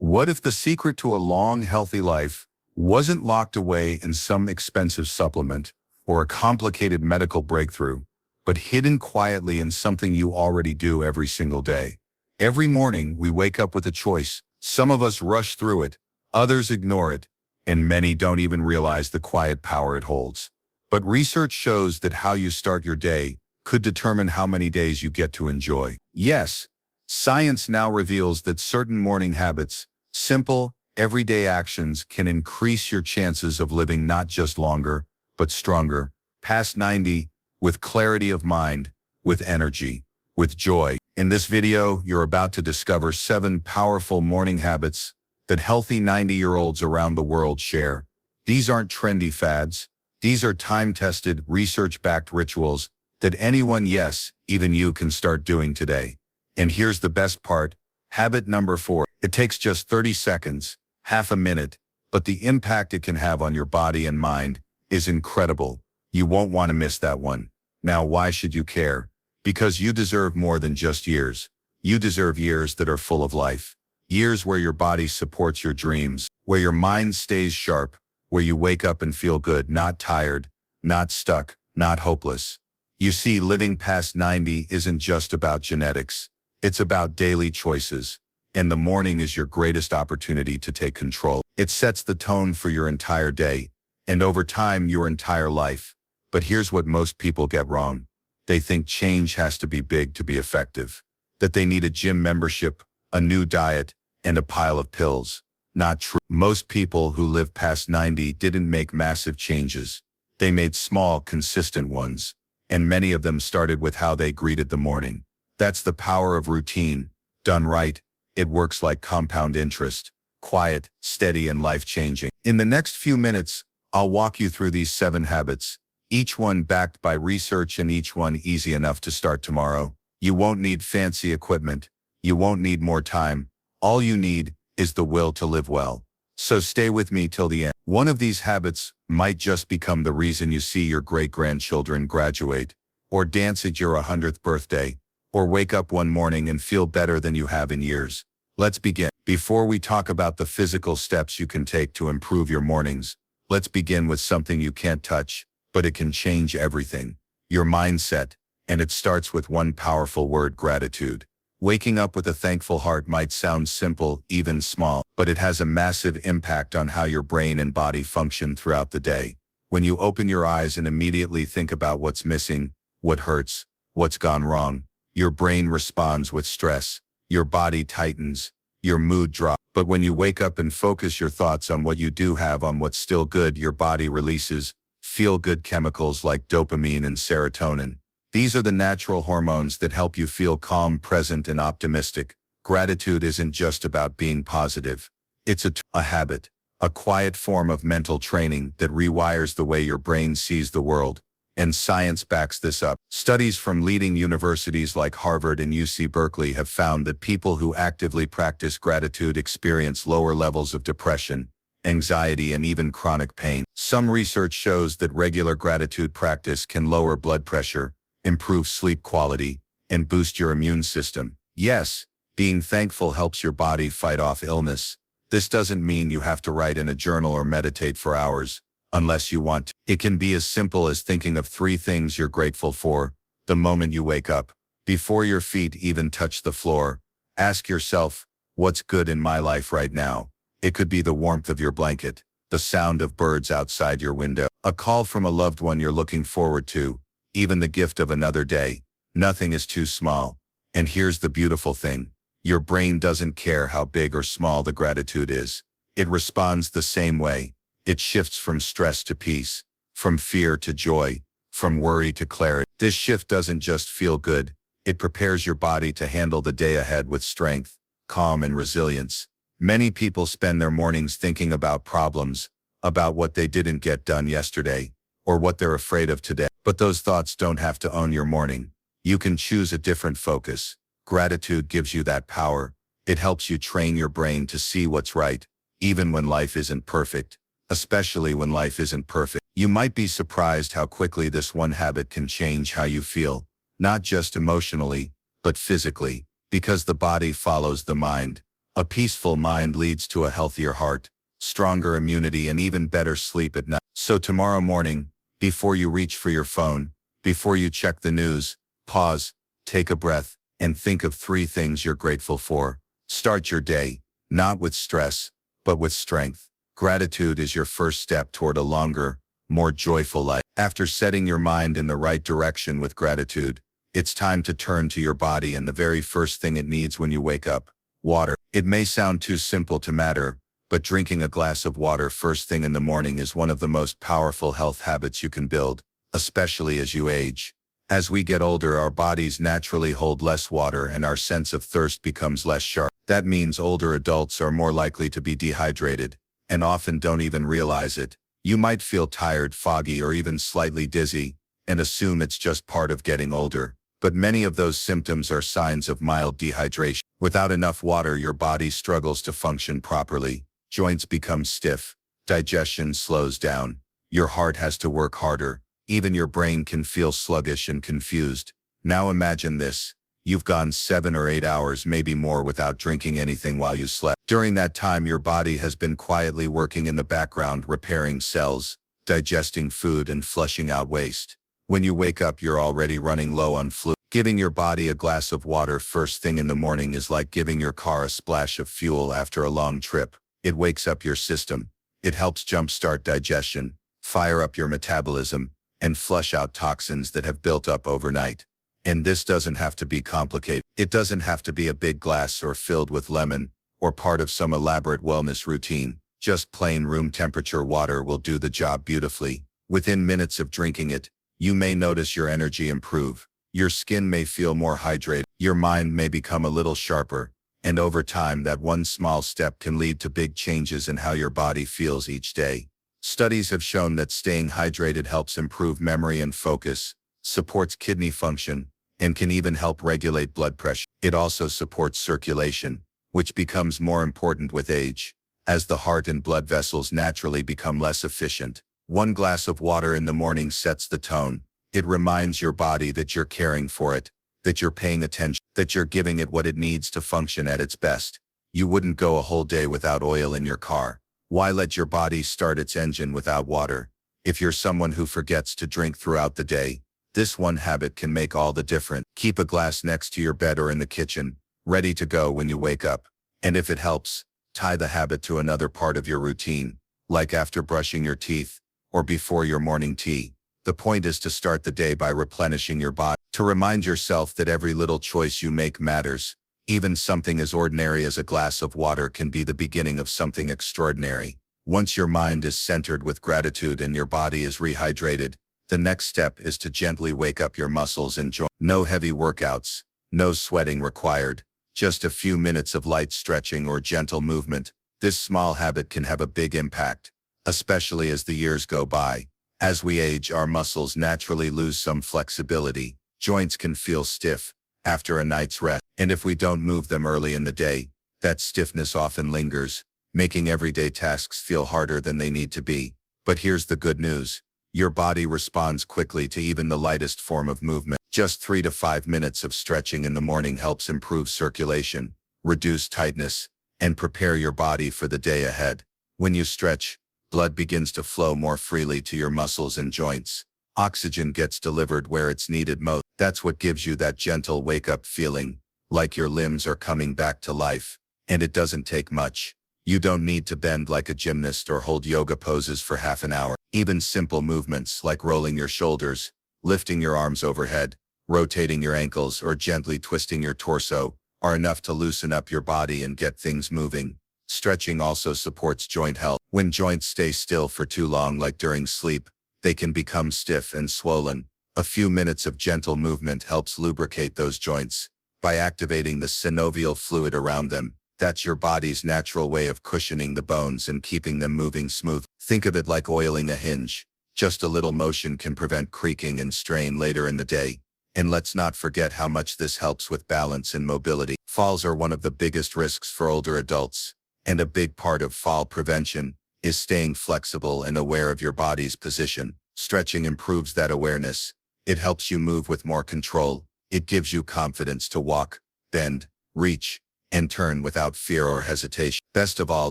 What if the secret to a long, healthy life wasn't locked away in some expensive supplement or a complicated medical breakthrough, but hidden quietly in something you already do every single day? Every morning, we wake up with a choice. Some of us rush through it, others ignore it, and many don't even realize the quiet power it holds. But research shows that how you start your day could determine how many days you get to enjoy. Yes, science now reveals that certain morning habits, simple, everyday actions, can increase your chances of living not just longer, but stronger, past 90, with clarity of mind, with energy, with joy. In this video, you're about to discover 7 powerful morning habits that healthy 90-year-olds around the world share. These aren't trendy fads. These are time-tested, research-backed rituals that anyone, yes, even you, can start doing today. And here's the best part. Habit number 4. It takes just 30 seconds, half a minute, but the impact it can have on your body and mind is incredible. You won't want to miss that one. Now, why should you care? Because you deserve more than just years. You deserve years that are full of life. Years where your body supports your dreams, where your mind stays sharp, where you wake up and feel good, not tired, not stuck, not hopeless. You see, living past 90 isn't just about genetics. It's about daily choices. And the morning is your greatest opportunity to take control. It sets the tone for your entire day, and over time, your entire life. But here's what most people get wrong. They think change has to be big to be effective. That they need a gym membership, a new diet, and a pile of pills. Not true. Most people who live past 90 didn't make massive changes. They made small, consistent ones. And many of them started with how they greeted the morning. That's the power of routine. Done right, it works like compound interest. Quiet, steady, and life-changing. In the next few minutes, I'll walk you through these 7 habits, each one backed by research and each one easy enough to start tomorrow. You won't need fancy equipment. You won't need more time. All you need is the will to live well. So stay with me till the end. One of these habits might just become the reason you see your great-grandchildren graduate, or dance at your 100th birthday, or wake up one morning and feel better than you have in years. Let's begin. Before we talk about the physical steps you can take to improve your mornings, let's begin with something you can't touch, but it can change everything. Your mindset. And it starts with one powerful word: gratitude. Waking up with a thankful heart might sound simple, even small, but it has a massive impact on how your brain and body function throughout the day. When you open your eyes and immediately think about what's missing, what hurts, what's gone wrong, your brain responds with stress, your body tightens, your mood drops. But when you wake up and focus your thoughts on what you do have, on what's still good, your body releases feel-good chemicals like dopamine and serotonin. These are the natural hormones that help you feel calm, present, and optimistic. Gratitude isn't just about being positive. It's a habit, a quiet form of mental training that rewires the way your brain sees the world. And science backs this up. Studies from leading universities like Harvard and UC Berkeley have found that people who actively practice gratitude experience lower levels of depression, anxiety, and even chronic pain. Some research shows that regular gratitude practice can lower blood pressure, improve sleep quality, and boost your immune system. Yes, being thankful helps your body fight off illness. This doesn't mean you have to write in a journal or meditate for hours, unless you want to. It can be as simple as thinking of 3 things you're grateful for the moment you wake up. Before your feet even touch the floor, ask yourself, what's good in my life right now? It could be the warmth of your blanket, the sound of birds outside your window, a call from a loved one you're looking forward to, even the gift of another day. Nothing is too small. And here's the beautiful thing. Your brain doesn't care how big or small the gratitude is. It responds the same way. It shifts from stress to peace, from fear to joy, from worry to clarity. This shift doesn't just feel good. It prepares your body to handle the day ahead with strength, calm, and resilience. Many people spend their mornings thinking about problems, about what they didn't get done yesterday, or what they're afraid of today. But those thoughts don't have to own your morning. You can choose a different focus. Gratitude gives you that power. It helps you train your brain to see what's right, even when life isn't perfect. Especially when life isn't perfect. You might be surprised how quickly this one habit can change how you feel, not just emotionally, but physically, because the body follows the mind. A peaceful mind leads to a healthier heart, stronger immunity, and even better sleep at night. So tomorrow morning, before you reach for your phone, before you check the news, pause, take a breath, and think of 3 things you're grateful for. Start your day, not with stress, but with strength. Gratitude is your first step toward a longer, more joyful life. After setting your mind in the right direction with gratitude, it's time to turn to your body and the very first thing it needs when you wake up: water. It may sound too simple to matter, but drinking a glass of water first thing in the morning is one of the most powerful health habits you can build, especially as you age. As we get older, our bodies naturally hold less water and our sense of thirst becomes less sharp. That means older adults are more likely to be dehydrated, and often don't even realize it. You might feel tired, foggy, or even slightly dizzy, and assume it's just part of getting older. But many of those symptoms are signs of mild dehydration. Without enough water, your body struggles to function properly. Joints become stiff, digestion slows down, your heart has to work harder, even your brain can feel sluggish and confused. Now imagine this: you've gone 7 or 8 hours, maybe more, without drinking anything while you slept. During that time, your body has been quietly working in the background, repairing cells, digesting food, and flushing out waste. When you wake up, you're already running low on fluid. Giving your body a glass of water first thing in the morning is like giving your car a splash of fuel after a long trip. It wakes up your system. It helps jumpstart digestion, fire up your metabolism, and flush out toxins that have built up overnight. And this doesn't have to be complicated. It doesn't have to be a big glass or filled with lemon, or part of some elaborate wellness routine. Just plain room temperature water will do the job beautifully. Within minutes of drinking it, you may notice your energy improve. Your skin may feel more hydrated. Your mind may become a little sharper. And over time, that one small step can lead to big changes in how your body feels each day. Studies have shown that staying hydrated helps improve memory and focus, supports kidney function, and can even help regulate blood pressure. It also supports circulation, which becomes more important with age, as the heart and blood vessels naturally become less efficient. One glass of water in the morning sets the tone. It reminds your body that you're caring for it, that you're paying attention, that you're giving it what it needs to function at its best. You wouldn't go a whole day without oil in your car. Why let your body start its engine without water? If you're someone who forgets to drink throughout the day, this one habit can make all the difference. Keep a glass next to your bed or in the kitchen, ready to go when you wake up. And if it helps, tie the habit to another part of your routine, like after brushing your teeth, or before your morning tea. The point is to start the day by replenishing your body, to remind yourself that every little choice you make matters. Even something as ordinary as a glass of water can be the beginning of something extraordinary. Once your mind is centered with gratitude and your body is rehydrated, the next step is to gently wake up your muscles and joints. No heavy workouts, no sweating required, just a few minutes of light stretching or gentle movement. This small habit can have a big impact, especially as the years go by. As we age, our muscles naturally lose some flexibility. Joints can feel stiff after a night's rest, and if we don't move them early in the day, that stiffness often lingers, making everyday tasks feel harder than they need to be. But here's the good news. Your body responds quickly to even the lightest form of movement. Just 3 to 5 minutes of stretching in the morning helps improve circulation, reduce tightness, and prepare your body for the day ahead. When you stretch, blood begins to flow more freely to your muscles and joints. Oxygen gets delivered where it's needed most. That's what gives you that gentle wake-up feeling, like your limbs are coming back to life. And it doesn't take much. You don't need to bend like a gymnast or hold yoga poses for half an hour. Even simple movements like rolling your shoulders, lifting your arms overhead, rotating your ankles, or gently twisting your torso are enough to loosen up your body and get things moving. Stretching also supports joint health. When joints stay still for too long, like during sleep, they can become stiff and swollen. A few minutes of gentle movement helps lubricate those joints by activating the synovial fluid around them. That's your body's natural way of cushioning the bones and keeping them moving smooth. Think of it like oiling a hinge. Just a little motion can prevent creaking and strain later in the day. And let's not forget how much this helps with balance and mobility. Falls are one of the biggest risks for older adults, and a big part of fall prevention is staying flexible and aware of your body's position. Stretching improves that awareness. It helps you move with more control. It gives you confidence to walk, bend, reach, and turn without fear or hesitation. Best of all,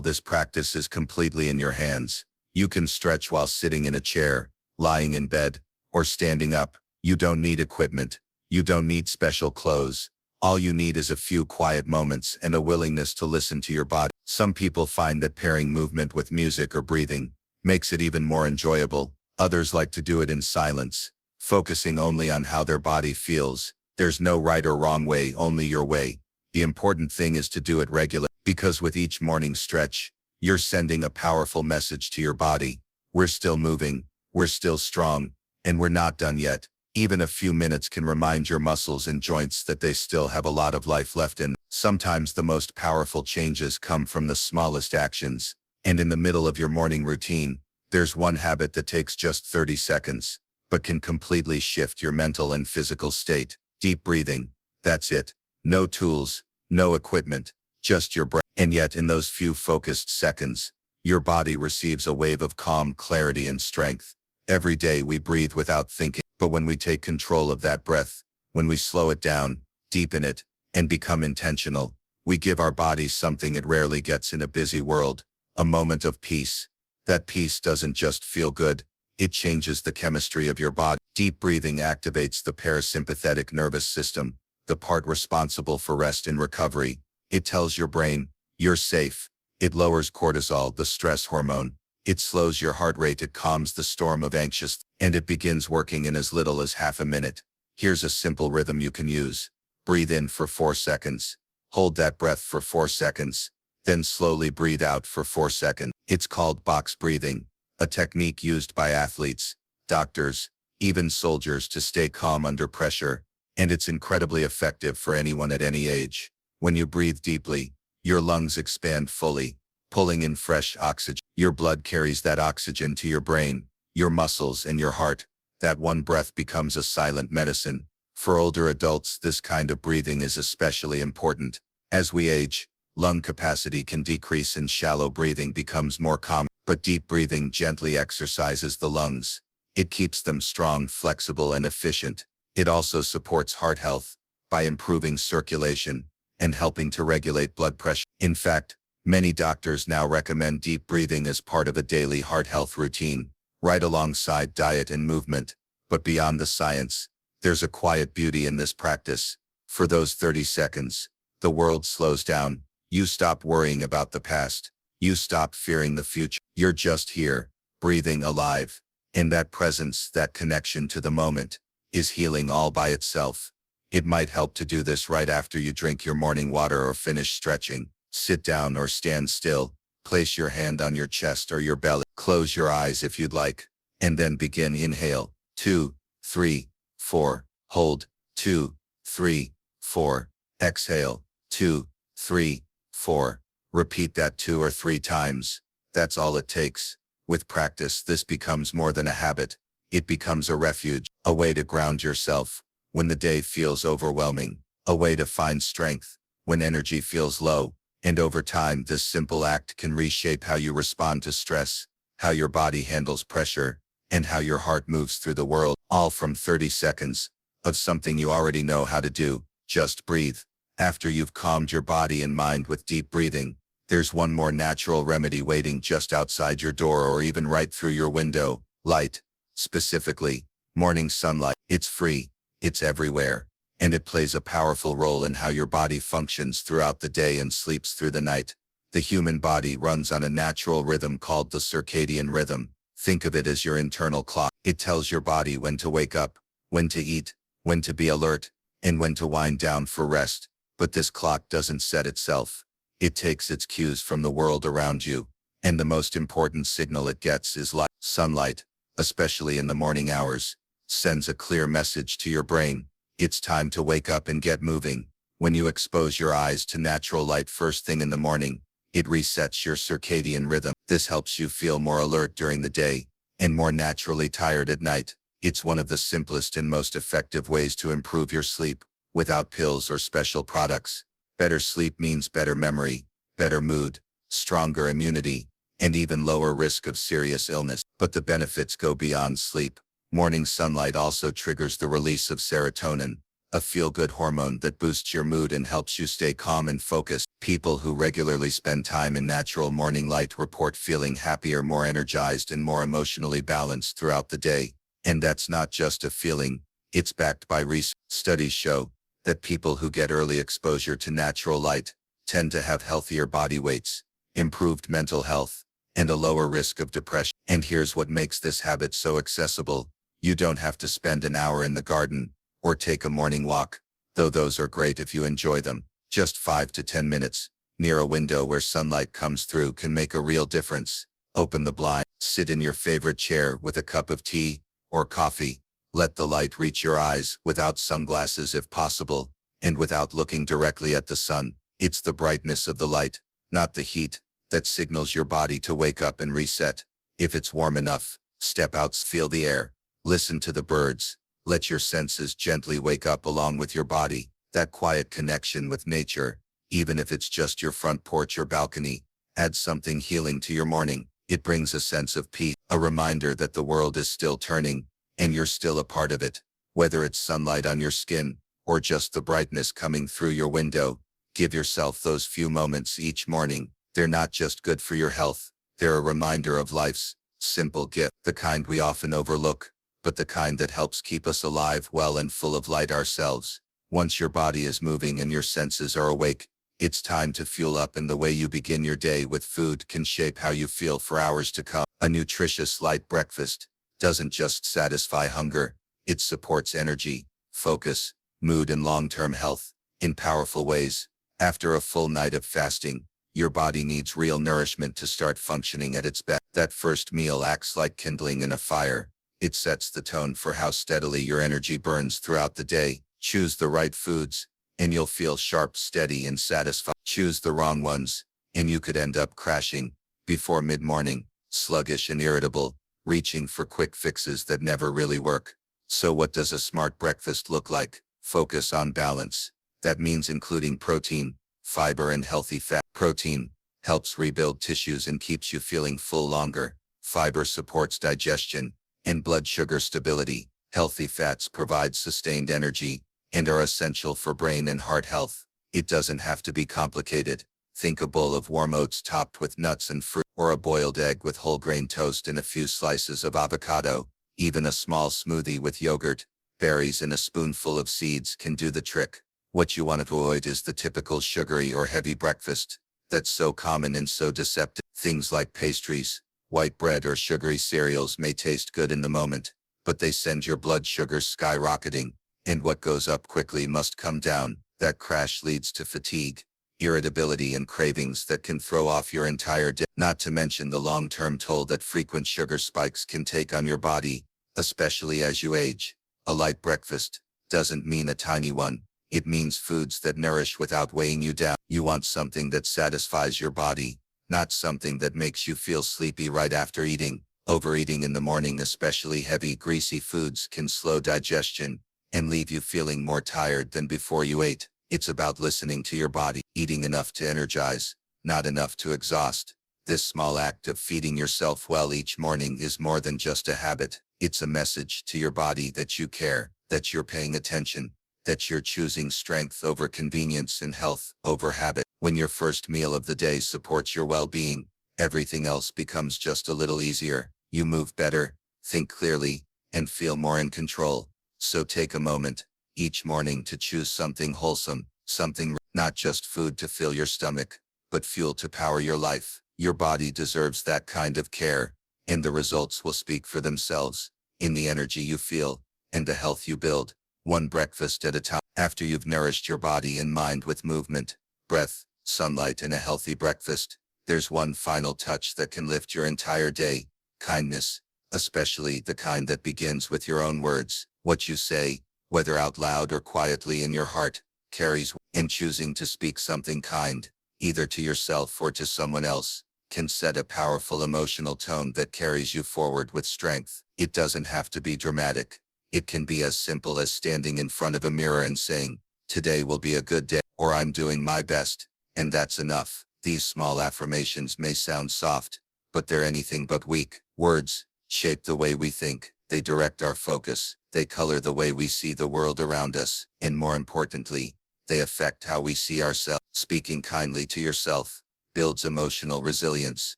this practice is completely in your hands. You can stretch while sitting in a chair, lying in bed, or standing up. You don't need equipment. You don't need special clothes. All you need is a few quiet moments and a willingness to listen to your body. Some people find that pairing movement with music or breathing makes it even more enjoyable. Others like to do it in silence, focusing only on how their body feels. There's no right or wrong way, only your way. The important thing is to do it regularly, because with each morning stretch, you're sending a powerful message to your body. We're still moving, we're still strong, and we're not done yet. Even a few minutes can remind your muscles and joints that they still have a lot of life left in. Sometimes the most powerful changes come from the smallest actions. And in the middle of your morning routine, there's one habit that takes just 30 seconds, but can completely shift your mental and physical state. Deep breathing. That's it. No tools, no equipment, just your breath. And yet in those few focused seconds, your body receives a wave of calm, clarity, and strength. Every day we breathe without thinking. But when we take control of that breath, when we slow it down, deepen it, and become intentional, we give our bodies something it rarely gets in a busy world, a moment of peace. That peace doesn't just feel good, it changes the chemistry of your body. Deep breathing activates the parasympathetic nervous system, the part responsible for rest and recovery. It tells your brain, you're safe. It lowers cortisol, the stress hormone. It slows your heart rate, it calms the storm of anxious, and it begins working in as little as half a minute. Here's a simple rhythm you can use. Breathe in for 4 seconds. Hold that breath for 4 seconds. Then slowly breathe out for 4 seconds. It's called box breathing, a technique used by athletes, doctors, even soldiers to stay calm under pressure, and it's incredibly effective for anyone at any age. When you breathe deeply, your lungs expand fully, pulling in fresh oxygen. Your blood carries that oxygen to your brain, your muscles, and your heart. That one breath becomes a silent medicine. For older adults, this kind of breathing is especially important. As we age, lung capacity can decrease and shallow breathing becomes more common, but deep breathing gently exercises the lungs. It keeps them strong, flexible, and efficient. It also supports heart health by improving circulation and helping to regulate blood pressure. In fact, many doctors now recommend deep breathing as part of a daily heart health routine, right alongside diet and movement. But beyond the science, there's a quiet beauty in this practice. For those 30 seconds, the world slows down. You stop worrying about the past. You stop fearing the future. You're just here, breathing, alive. And that presence, that connection to the moment, is healing all by itself. It might help to do this right after you drink your morning water or finish stretching. Sit down or stand still. Place your hand on your chest or your belly. Close your eyes if you'd like. And then begin. Inhale. 2, 3, 4. Hold. 2, 3, 4. Exhale. 2, 3, 4. Repeat that 2 or 3 times. That's all it takes. With practice, this becomes more than a habit. It becomes a refuge, a way to ground yourself when the day feels overwhelming, a way to find strength when energy feels low. And over time, this simple act can reshape how you respond to stress, how your body handles pressure, and how your heart moves through the world, all from 30 seconds of something you already know how to do. Just breathe. After you've calmed your body and mind with deep breathing, there's one more natural remedy waiting just outside your door or even right through your window. Light. Specifically, morning sunlight. It's free. It's everywhere. And it plays a powerful role in how your body functions throughout the day and sleeps through the night. The human body runs on a natural rhythm called the circadian rhythm. Think of it as your internal clock. It tells your body when to wake up, when to eat, when to be alert, and when to wind down for rest. But this clock doesn't set itself. It takes its cues from the world around you. And the most important signal it gets is light. Sunlight, especially in the morning hours, sends a clear message to your brain. It's time to wake up and get moving. When you expose your eyes to natural light first thing in the morning, it resets your circadian rhythm. This helps you feel more alert during the day and more naturally tired at night. It's one of the simplest and most effective ways to improve your sleep, without pills or special products. Better sleep means better memory, better mood, stronger immunity, and even lower risk of serious illness. But the benefits go beyond sleep. Morning sunlight also triggers the release of serotonin, a feel-good hormone that boosts your mood and helps you stay calm and focused. People who regularly spend time in natural morning light report feeling happier, more energized, and more emotionally balanced throughout the day. And that's not just a feeling, it's backed by research. Studies show that people who get early exposure to natural light tend to have healthier body weights, improved mental health, and a lower risk of depression. And here's what makes this habit so accessible. You don't have to spend an hour in the garden or take a morning walk, though those are great if you enjoy them. Just 5 to 10 minutes near a window where sunlight comes through can make a real difference. Open the blind, sit in your favorite chair with a cup of tea or coffee. Let the light reach your eyes without sunglasses if possible, and without looking directly at the sun. It's the brightness of the light, not the heat, that signals your body to wake up and reset. If it's warm enough, step out, feel the air, listen to the birds. Let your senses gently wake up along with your body. That quiet connection with nature, even if it's just your front porch or balcony, adds something healing to your morning. It brings a sense of peace, a reminder that the world is still turning, and you're still a part of it. Whether it's sunlight on your skin, or just the brightness coming through your window, give yourself those few moments each morning. They're not just good for your health, they're a reminder of life's simple gift, the kind we often overlook, but the kind that helps keep us alive, well, and full of light ourselves. Once your body is moving and your senses are awake, it's time to fuel up, and the way you begin your day with food can shape how you feel for hours to come. A nutritious light breakfast doesn't just satisfy hunger, it supports energy, focus, mood, and long-term health in powerful ways. After a full night of fasting, your body needs real nourishment to start functioning at its best. That first meal acts like kindling in a fire. It sets the tone for how steadily your energy burns throughout the day. Choose the right foods, and you'll feel sharp, steady, and satisfied. Choose the wrong ones, and you could end up crashing before mid-morning, sluggish and irritable, reaching for quick fixes that never really work. So what does a smart breakfast look like? Focus on balance. That means including protein, fiber, and healthy fat. Protein helps rebuild tissues and keeps you feeling full longer. Fiber supports digestion and blood sugar stability. Healthy fats provide sustained energy and are essential for brain and heart health. It doesn't have to be complicated. Think a bowl of warm oats topped with nuts and fruit, or a boiled egg with whole grain toast and a few slices of avocado. Even a small smoothie with yogurt, berries, and a spoonful of seeds can do the trick. What you want to avoid is the typical sugary or heavy breakfast that's so common and so deceptive. Things like pastries, white bread, or sugary cereals may taste good in the moment, but they send your blood sugars skyrocketing, and what goes up quickly must come down. That crash leads to fatigue, irritability, and cravings that can throw off your entire day. Not to mention the long-term toll that frequent sugar spikes can take on your body, especially as you age. A light breakfast doesn't mean a tiny one. It means foods that nourish without weighing you down. You want something that satisfies your body, not something that makes you feel sleepy right after eating. Overeating in the morning, especially heavy, greasy foods, can slow digestion and leave you feeling more tired than before you ate. It's about listening to your body, eating enough to energize, not enough to exhaust. This small act of feeding yourself well each morning is more than just a habit. It's a message to your body that you care, that you're paying attention, that you're choosing strength over convenience and health over habit. When your first meal of the day supports your well-being, everything else becomes just a little easier. You move better, think clearly, and feel more in control. So take a moment each morning to choose something wholesome, something not just food to fill your stomach, but fuel to power your life. Your body deserves that kind of care, and the results will speak for themselves in the energy you feel and the health you build, one breakfast at a time. After you've nourished your body and mind with movement, breath, sunlight, and a healthy breakfast, there's one final touch that can lift your entire day: kindness, especially the kind that begins with your own words. What you say, whether out loud or quietly in your heart, carries, and choosing to speak something kind, either to yourself or to someone else, can set a powerful emotional tone that carries you forward with strength. It doesn't have to be dramatic. It can be as simple as standing in front of a mirror and saying, "Today will be a good day," or "I'm doing my best," and that's enough. These small affirmations may sound soft, but they're anything but weak. Words shape the way we think. They direct our focus. They color the way we see the world around us, and more importantly, they affect how we see ourselves. Speaking kindly to yourself builds emotional resilience.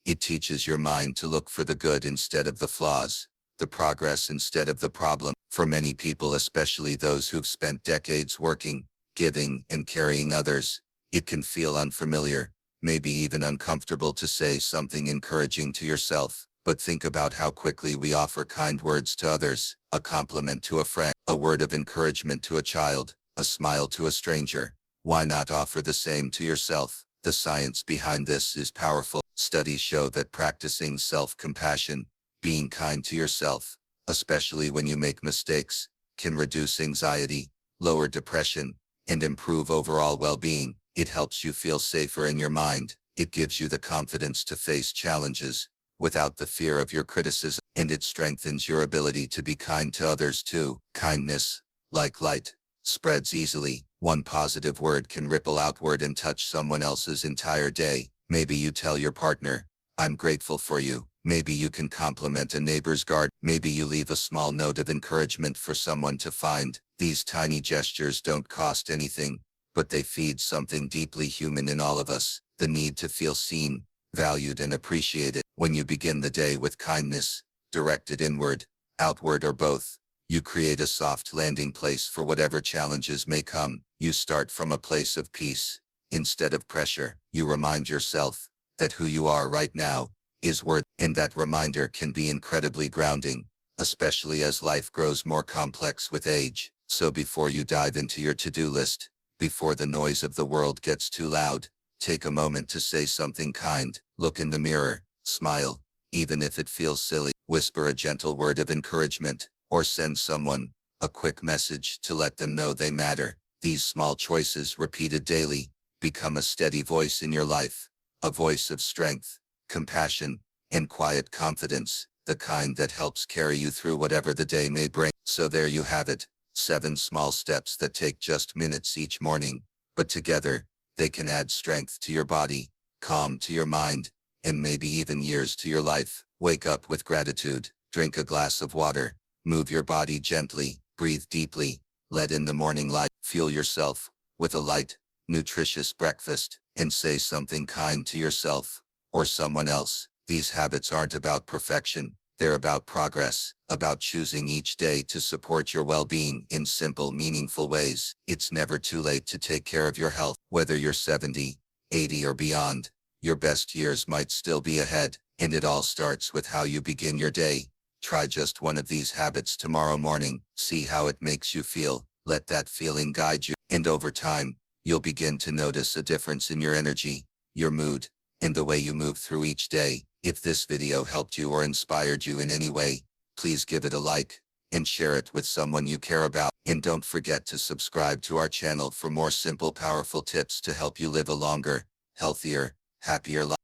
It teaches your mind to look for the good instead of the flaws, the progress instead of the problem. For many people, especially those who've spent decades working, giving, and carrying others, it can feel unfamiliar, maybe even uncomfortable to say something encouraging to yourself. But think about how quickly we offer kind words to others: a compliment to a friend, a word of encouragement to a child, a smile to a stranger. Why not offer the same to yourself? The science behind this is powerful. Studies show that practicing self-compassion, being kind to yourself, especially when you make mistakes, can reduce anxiety, lower depression, and improve overall well-being. It helps you feel safer in your mind. It gives you the confidence to face challenges without the fear of your criticism, and it strengthens your ability to be kind to others too. Kindness, like light, spreads easily. One positive word can ripple outward and touch someone else's entire day. Maybe you tell your partner, "I'm grateful for you." Maybe you can compliment a neighbor's garden. Maybe you leave a small note of encouragement for someone to find. These tiny gestures don't cost anything, but they feed something deeply human in all of us: the need to feel seen, valued, and appreciated. When you begin the day with kindness, directed inward, outward, or both, you create a soft landing place for whatever challenges may come. You start from a place of peace instead of pressure. You remind yourself that who you are right now is worth, and that reminder can be incredibly grounding, especially as life grows more complex with age. So before you dive into your to-do list, before the noise of the world gets too loud, take a moment to say something kind. Look in the mirror, smile, even if it feels silly. Whisper a gentle word of encouragement, or send someone a quick message to let them know they matter. These small choices, repeated daily, become a steady voice in your life, a voice of strength, compassion, and quiet confidence, the kind that helps carry you through whatever the day may bring. So there you have it, 7 small steps that take just minutes each morning, but together, they can add strength to your body, calm to your mind, and maybe even years to your life. Wake up with gratitude, drink a glass of water, move your body gently, breathe deeply, let in the morning light, fuel yourself with a light, nutritious breakfast, and say something kind to yourself or someone else. These habits aren't about perfection, they're about progress, about choosing each day to support your well-being in simple, meaningful ways. It's never too late to take care of your health. Whether you're 70, 80, or beyond, your best years might still be ahead, and it all starts with how you begin your day. Try just one of these habits tomorrow morning. See how it makes you feel. Let that feeling guide you. And over time, you'll begin to notice a difference in your energy, your mood, and the way you move through each day. If this video helped you or inspired you in any way, please give it a like and share it with someone you care about. And don't forget to subscribe to our channel for more simple, powerful tips to help you live a longer, healthier, happier life.